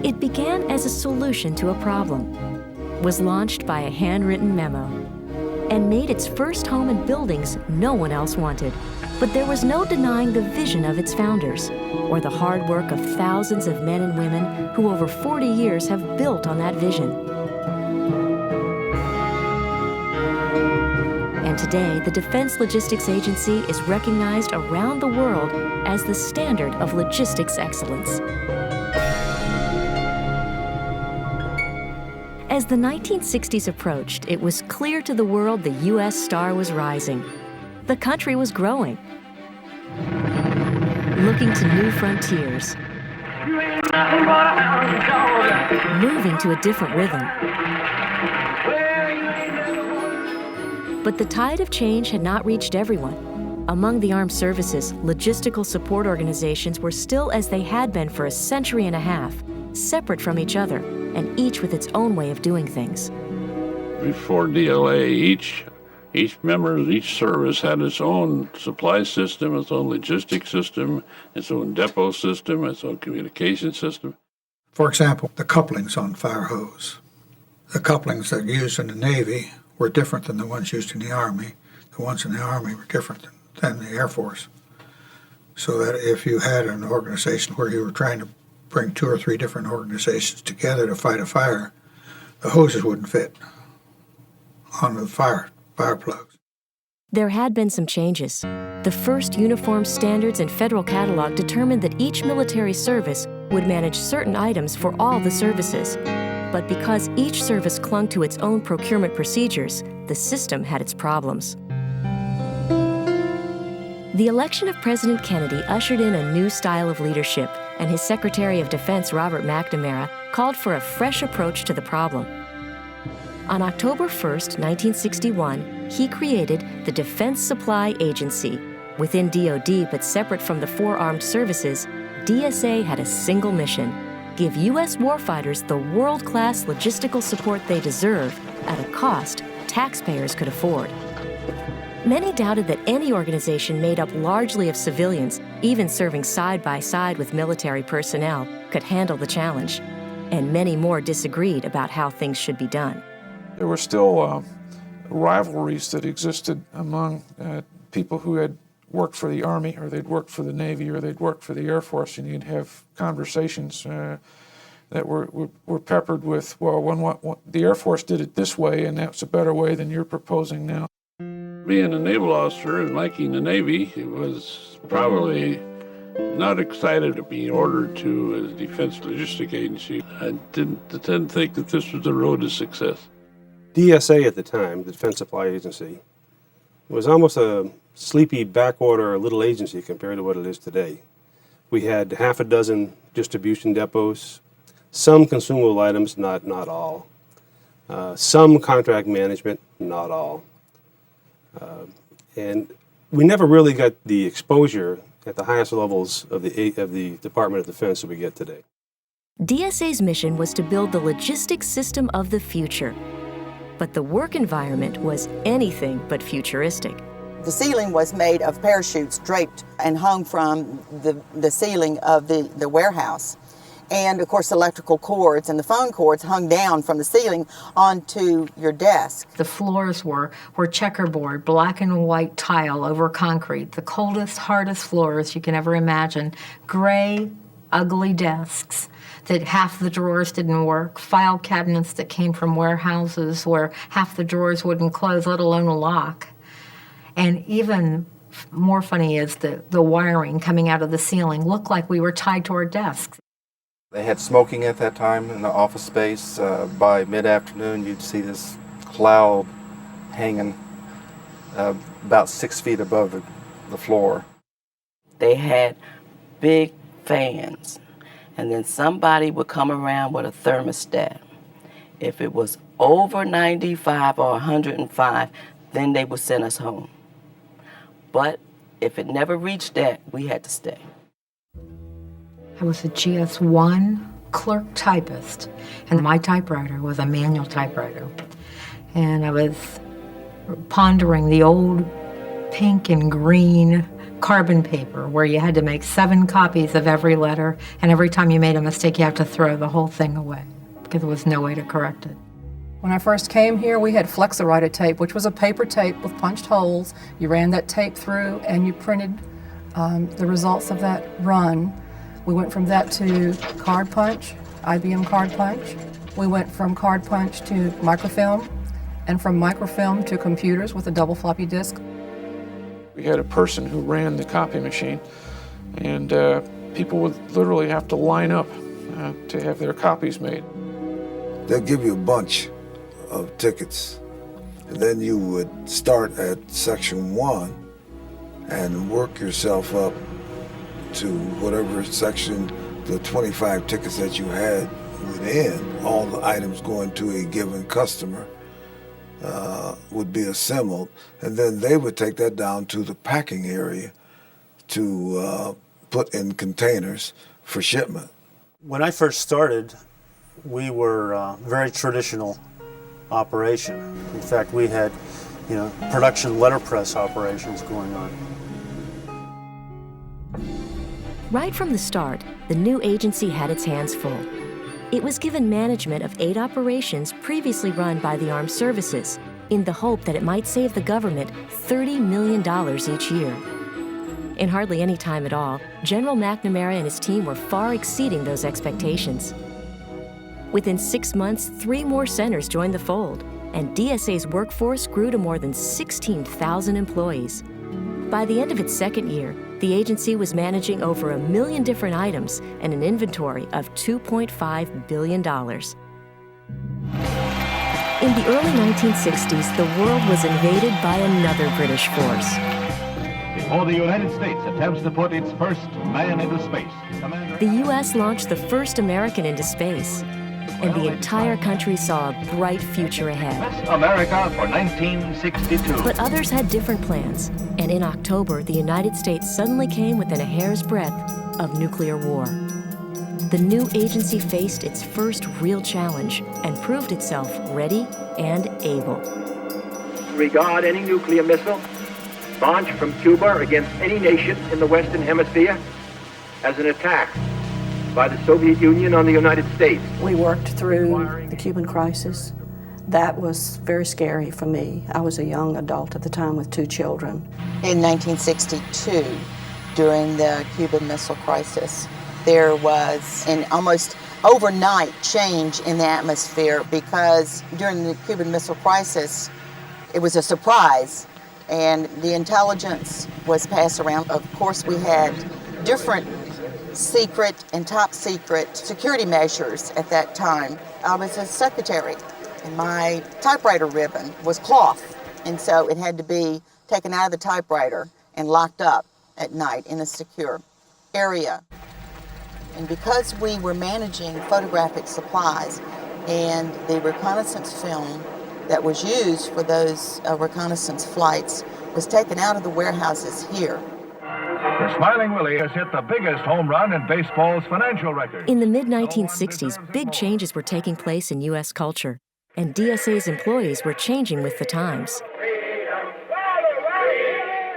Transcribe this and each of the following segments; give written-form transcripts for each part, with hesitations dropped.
It began as a solution to a problem, was launched by a handwritten memo, and made its first home in buildings no one else wanted. But there was no denying the vision of its founders, or the hard work of thousands of men and women who over 40 years have built on that vision. And today, the Defense Logistics Agency is recognized around the world as the standard of logistics excellence. As the 1960s approached, it was clear to the world the U.S. star was rising. The country was growing, looking to new frontiers, moving to a different rhythm. But the tide of change had not reached everyone. Among the armed services, logistical support organizations were still as they had been for a century and a half, separate from each other, and each with its own way of doing things. Before DLA, each service had its own supply system, its own logistics system, its own depot system, its own communication system. For example, the couplings on fire hose. The couplings that are used in the Navy were different than the ones used in the Army. The ones in the Army were different than the Air Force. So that if you had an organization where you were trying to bring 2 or 3 different organizations together to fight a fire, the hoses wouldn't fit on the fire plugs. There had been some changes. The first uniform standards and federal catalog determined that each military service would manage certain items for all the services. But because each service clung to its own procurement procedures, the system had its problems. The election of President Kennedy ushered in a new style of leadership, and his Secretary of Defense, Robert McNamara, called for a fresh approach to the problem. On October 1st, 1961, he created the Defense Supply Agency. Within DoD, but separate from the 4 armed services, DSA had a single mission: give U.S. warfighters the world-class logistical support they deserve at a cost taxpayers could afford. Many doubted that any organization made up largely of civilians, even serving side by side with military personnel, could handle the challenge. And many more disagreed about how things should be done. There were still rivalries that existed among people who had worked for the Army, or they'd worked for the Navy, or they'd worked for the Air Force, and you'd have conversations that were peppered with, well, the Air Force did it this way, and that's a better way than you're proposing now. Being a naval officer and liking the Navy, it was probably not excited to be ordered to a Defense Logistics Agency. I didn't think that this was the road to success. DSA at the time, the Defense Supply Agency, was almost a sleepy backorder little agency compared to what it is today. We had half a dozen distribution depots, some consumable items, not all, some contract management, not all. And we never really got the exposure at the highest levels of the Department of Defense that we get today. DSA's mission was to build the logistics system of the future. But the work environment was anything but futuristic. The ceiling was made of parachutes draped and hung from the ceiling of the warehouse. And of course, electrical cords and the phone cords hung down from the ceiling onto your desk. The floors were checkerboard, black and white tile over concrete, the coldest, hardest floors you can ever imagine, gray, ugly desks that half the drawers didn't work, file cabinets that came from warehouses where half the drawers wouldn't close, let alone a lock. And even more funny is the wiring coming out of the ceiling looked like we were tied to our desks. They had smoking at that time in the office space. By mid-afternoon, you'd see this cloud hanging about 6 feet above the floor. They had big fans, and then somebody would come around with a thermostat. If it was over 95 or 105, then they would send us home. But if it never reached that, we had to stay. I was a GS1 clerk typist, and my typewriter was a manual typewriter. And I was pondering the old pink and green carbon paper where you had to make 7 copies of every letter, and every time you made a mistake, you have to throw the whole thing away because there was no way to correct it. When I first came here, we had Flexowriter tape, which was a paper tape with punched holes. You ran that tape through and you printed the results of that run. We went from that to card punch, IBM card punch. We went from card punch to microfilm, and from microfilm to computers with a double floppy disk. We had a person who ran the copy machine, and people would literally have to line up to have their copies made. They'll give you a bunch of tickets, and then you would start at section 1 and work yourself up to whatever section the 25 tickets that you had within, all the items going to a given customer would be assembled, and then they would take that down to the packing area to put in containers for shipment. When I first started, we were very traditional operation. In fact, we had, production letterpress operations going on. Right from the start, the new agency had its hands full. It was given management of 8 operations previously run by the armed services, in the hope that it might save the government $30 million each year. In hardly any time at all, General McNamara and his team were far exceeding those expectations. Within 6 months, 3 more centers joined the fold, and DSA's workforce grew to more than 16,000 employees. By the end of its second year, the agency was managing over 1 million different items and an inventory of $2.5 billion. In the early 1960s, the world was invaded by another British force. Before the United States attempts to put its first man into space, The U.S. launched the first American into space, and the entire country saw a bright future ahead. America for 1962. But others had different plans, and in October, the United States suddenly came within a hair's breadth of nuclear war. The new agency faced its first real challenge and proved itself ready and able. Regard any nuclear missile launched from Cuba against any nation in the Western Hemisphere as an attack by the Soviet Union on the United States. We worked through the Cuban crisis. That was very scary for me. I was a young adult at the time with 2 children. In 1962, during the Cuban Missile Crisis, there was an almost overnight change in the atmosphere because during the Cuban Missile Crisis, it was a surprise and the intelligence was passed around. Of course, we had different secret and top secret security measures at that time. I was a secretary and my typewriter ribbon was cloth, and so it had to be taken out of the typewriter and locked up at night in a secure area. And because we were managing photographic supplies and the reconnaissance film that was used for those reconnaissance flights was taken out of the warehouses here. The Smiling Willie has hit the biggest home run in baseball's financial record. In the mid-1960s, big changes were taking place in U.S. culture, and DSA's employees were changing with the times.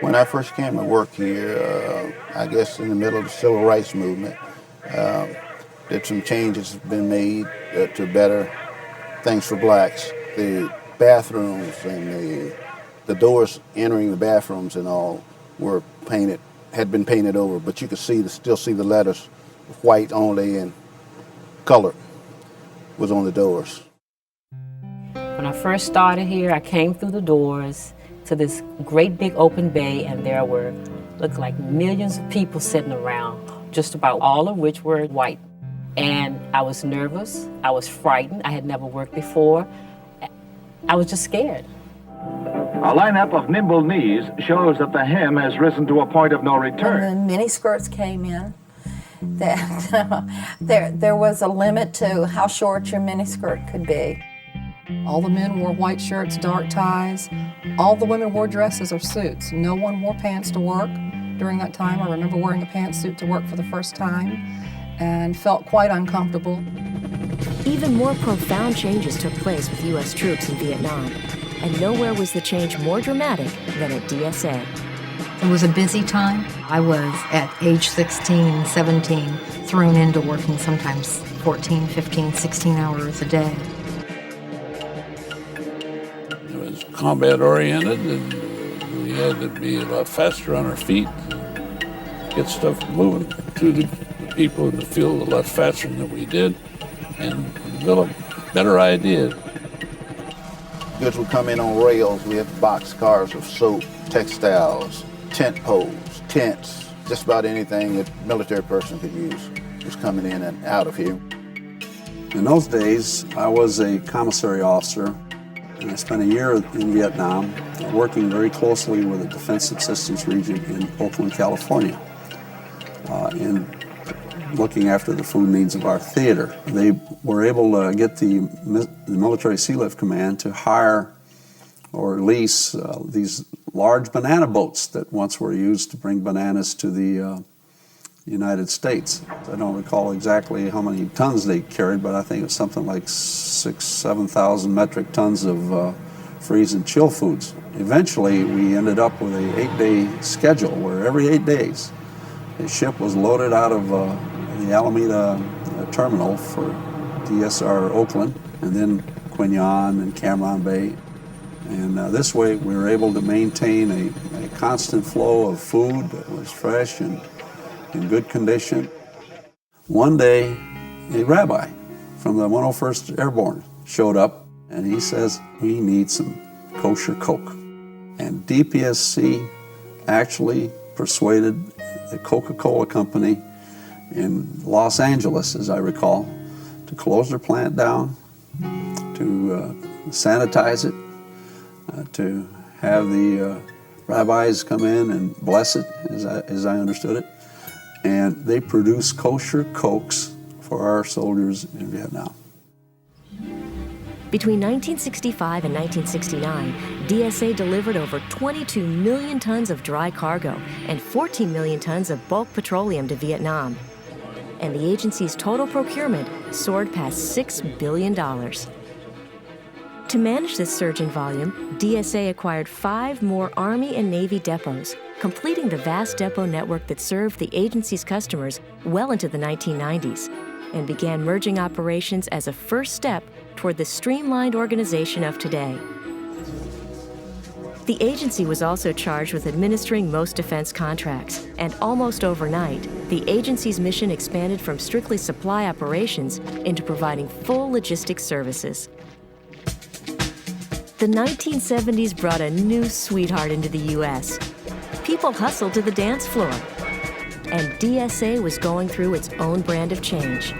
When I first came to work here, I guess in the middle of the civil rights movement, that some changes have been made to better things for blacks. The bathrooms and the doors entering the bathrooms and all were painted, had been painted over, but you could still see the letters, white only and color was on the doors. When I first started here, I came through the doors to this great big open bay, and there looked like millions of people sitting around, just about all of which were white. And I was nervous, I was frightened, I had never worked before. I was just scared. A lineup of nimble knees shows that the hem has risen to a point of no return. When the miniskirts came in, that there was a limit to how short your miniskirt could be. All the men wore white shirts, dark ties. All the women wore dresses or suits. No one wore pants to work during that time. I remember wearing a pantsuit to work for the first time and felt quite uncomfortable. Even more profound changes took place with U.S. troops in Vietnam, and nowhere was the change more dramatic than at DSA. It was a busy time. I was, at age 16, 17, thrown into working sometimes 14, 15, 16 hours a day. It was combat-oriented, and we had to be a lot faster on our feet, get stuff moving to the people in the field a lot faster than we did, and develop better ideas. Goods would come in on rails. We had boxcars of soap, textiles, tent poles, tents, just about anything that a military person could use was coming in and out of here. In those days, I was a commissary officer, and I spent a year in Vietnam working very closely with the Defense Assistance Region in Oakland, California, in looking after the food needs of our theater. They were able to get the Military Sea Lift Command to hire or lease these large banana boats that once were used to bring bananas to the United States. I don't recall exactly how many tons they carried, but I think it was something like 7,000 metric tons of freeze and chill foods. Eventually, we ended up with an 8-day schedule where every 8 days the ship was loaded out of the Alameda terminal for DSR Oakland, and then Quinyon and Cameron Bay. And this way we were able to maintain a constant flow of food that was fresh and in good condition. One day, a rabbi from the 101st Airborne showed up, and he says, "We need some kosher Coke." And DPSC actually persuaded the Coca-Cola Company in Los Angeles, as I recall, to close their plant down, to sanitize it, to have the rabbis come in and bless it, as I understood it. And they produced kosher Cokes for our soldiers in Vietnam. Between 1965 and 1969, DSA delivered over 22 million tons of dry cargo and 14 million tons of bulk petroleum to Vietnam. And the agency's total procurement soared past $6 billion. To manage this surge in volume, DSA acquired 5 more Army and Navy depots, completing the vast depot network that served the agency's customers well into the 1990s, and began merging operations as a first step toward the streamlined organization of today. The agency was also charged with administering most defense contracts, and almost overnight, the agency's mission expanded from strictly supply operations into providing full logistics services. The 1970s brought a new sweetheart into the U.S. People hustled to the dance floor, and DSA was going through its own brand of change.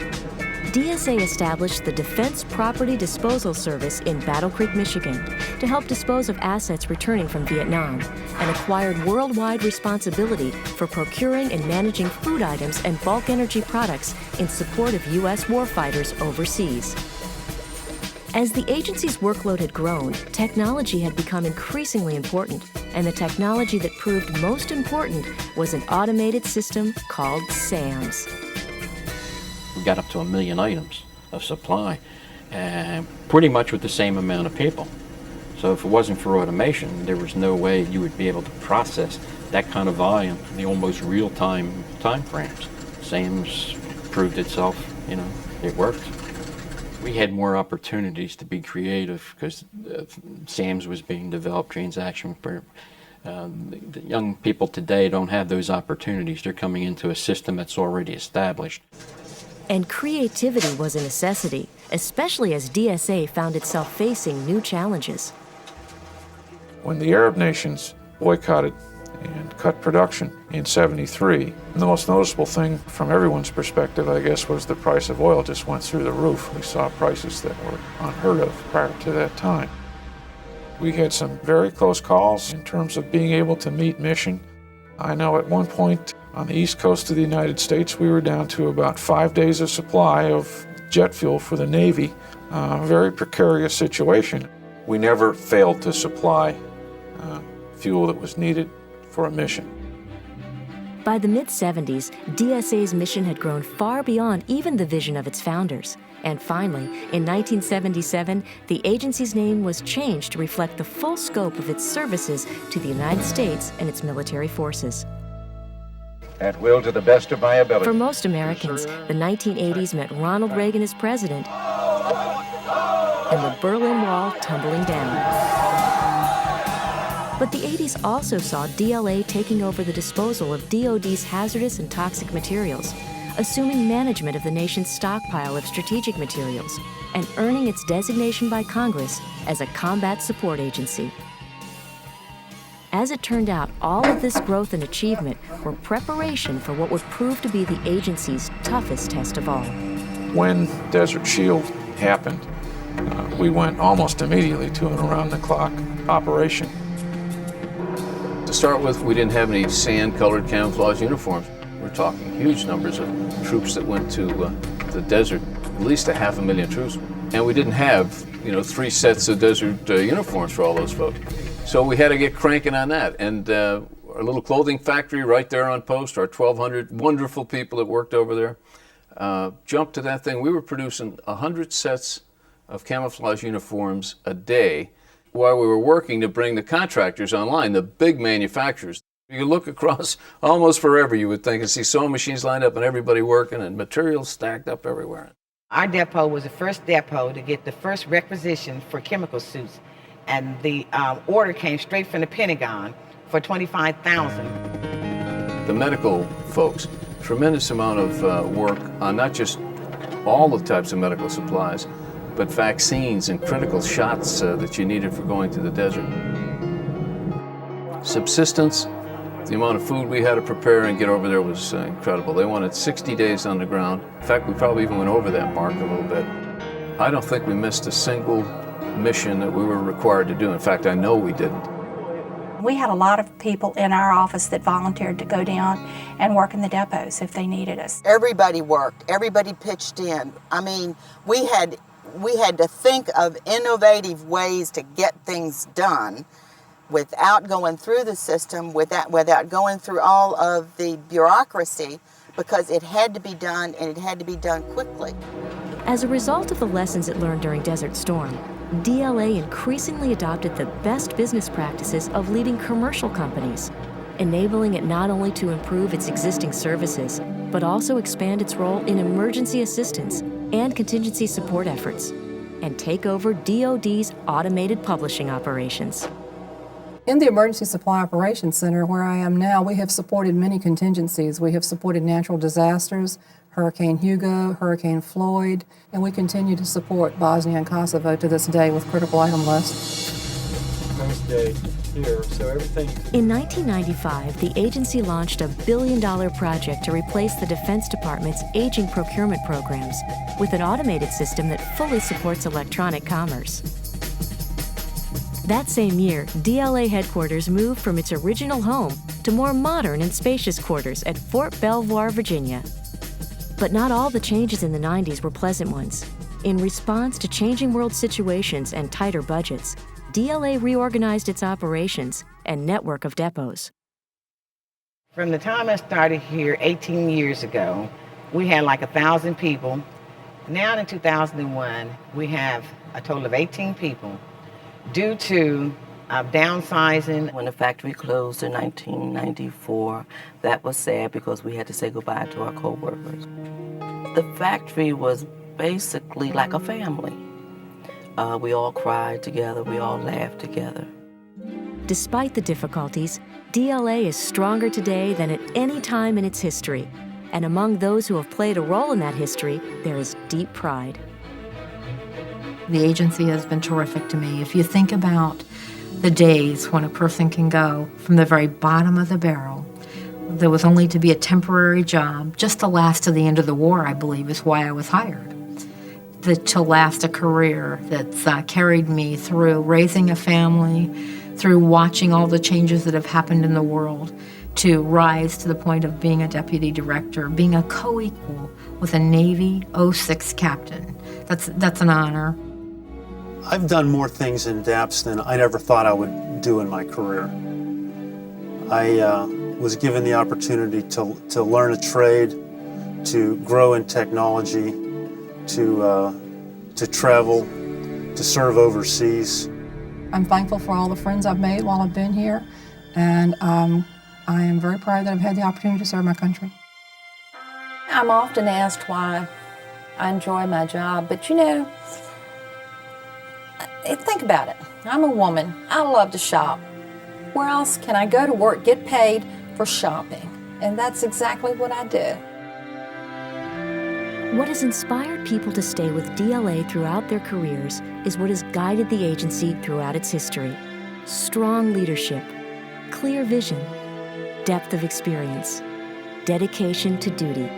DSA established the Defense Property Disposal Service in Battle Creek, Michigan, to help dispose of assets returning from Vietnam, and acquired worldwide responsibility for procuring and managing food items and bulk energy products in support of U.S. warfighters overseas. As the agency's workload had grown, technology had become increasingly important, and the technology that proved most important was an automated system called SAMS. We got up to 1 million items of supply, pretty much with the same amount of people. So if it wasn't for automation, there was no way you would be able to process that kind of volume in the almost real-time time frames. SAMS proved itself, it worked. We had more opportunities to be creative because SAMS was being developed, transaction. The young people today don't have those opportunities. They're coming into a system that's already established. And creativity was a necessity, especially as DSA found itself facing new challenges. When the Arab nations boycotted and cut production in '73, the most noticeable thing from everyone's perspective, I guess, was the price of oil just went through the roof. We saw prices that were unheard of prior to that time. We had some very close calls in terms of being able to meet mission. I know at one point on the east coast of the United States, we were down to about 5 days of supply of jet fuel for the Navy. A very precarious situation. We never failed to supply fuel that was needed for a mission. By the mid-70s, DSA's mission had grown far beyond even the vision of its founders. And finally, in 1977, the agency's name was changed to reflect the full scope of its services to the United States and its military forces. At will to the best of my ability. For most Americans, the 1980s meant Ronald Reagan as president and the Berlin Wall tumbling down. But the 80s also saw DLA taking over the disposal of DoD's hazardous and toxic materials, assuming management of the nation's stockpile of strategic materials, and earning its designation by Congress as a combat support agency. As it turned out, all of this growth and achievement were preparation for what would prove to be the agency's toughest test of all. When Desert Shield happened, we went almost immediately to an around-the-clock operation. To start with, we didn't have any sand-colored camouflage uniforms. We're talking huge numbers of troops that went to the desert, at least 500,000 troops. And we didn't have, 3 sets of desert uniforms for all those folks. So we had to get cranking on that. And our little clothing factory right there on post, our 1,200 wonderful people that worked over there, jumped to that thing. We were producing 100 sets of camouflage uniforms a day while we were working to bring the contractors online, the big manufacturers. You could look across almost forever, you would think, and see sewing machines lined up and everybody working and materials stacked up everywhere. Our depot was the first depot to get the first requisition for chemical suits, and the order came straight from the Pentagon for 25,000. The medical folks, tremendous amount of work on not just all the types of medical supplies, but vaccines and critical shots that you needed for going to the desert. Subsistence, the amount of food we had to prepare and get over there was incredible. They wanted 60 days on the ground. In fact, we probably even went over that mark a little bit. I don't think we missed a single mission that we were required to do. In fact, I know we didn't. We had a lot of people in our office that volunteered to go down and work in the depots if they needed us. Everybody worked. Everybody pitched in. I mean, we had to think of innovative ways to get things done without going through the system, without going through all of the bureaucracy, because it had to be done, and it had to be done quickly. As a result of the lessons it learned during Desert Storm, DLA increasingly adopted the best business practices of leading commercial companies, enabling it not only to improve its existing services, but also expand its role in emergency assistance and contingency support efforts, and take over DoD's automated publishing operations. In the Emergency Supply Operations Center, where I am now, we have supported many contingencies. We have supported natural disasters, Hurricane Hugo, Hurricane Floyd, and we continue to support Bosnia and Kosovo to this day with critical item lists. Nice day here, so everything... In 1995, the agency launched a $1 billion project to replace the Defense Department's aging procurement programs with an automated system that fully supports electronic commerce. That same year, DLA headquarters moved from its original home to more modern and spacious quarters at Fort Belvoir, Virginia. But not all the changes in the 90s were pleasant ones. In response to changing world situations and tighter budgets, DLA reorganized its operations and network of depots. From the time I started here 18 years ago, we had like 1,000 people. Now in 2001, we have a total of 18 people. Due to downsizing. When the factory closed in 1994, that was sad because we had to say goodbye to our co-workers. The factory was basically like a family. We all cried together, we all laughed together. Despite the difficulties, DLA is stronger today than at any time in its history. And among those who have played a role in that history, there is deep pride. The agency has been terrific to me. If you think about the days when a person can go from the very bottom of the barrel, there was only to be a temporary job, just to last to the end of the war, I believe, is why I was hired. To last a career that's carried me through raising a family, through watching all the changes that have happened in the world, to rise to the point of being a deputy director, being a co-equal with a Navy 06 captain. That's an honor. I've done more things in DAPS than I ever thought I would do in my career. I was given the opportunity to learn a trade, to grow in technology, to travel, to serve overseas. I'm thankful for all the friends I've made while I've been here, and I am very proud that I've had the opportunity to serve my country. I'm often asked why I enjoy my job, but you know, think about it. I'm a woman. I love to shop. Where else can I go to work, get paid for shopping? And that's exactly what I do. What has inspired people to stay with DLA throughout their careers is what has guided the agency throughout its history. Strong leadership, clear vision, depth of experience, dedication to duty.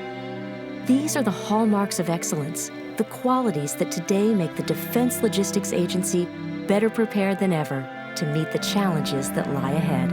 These are the hallmarks of excellence, the qualities that today make the Defense Logistics Agency better prepared than ever to meet the challenges that lie ahead.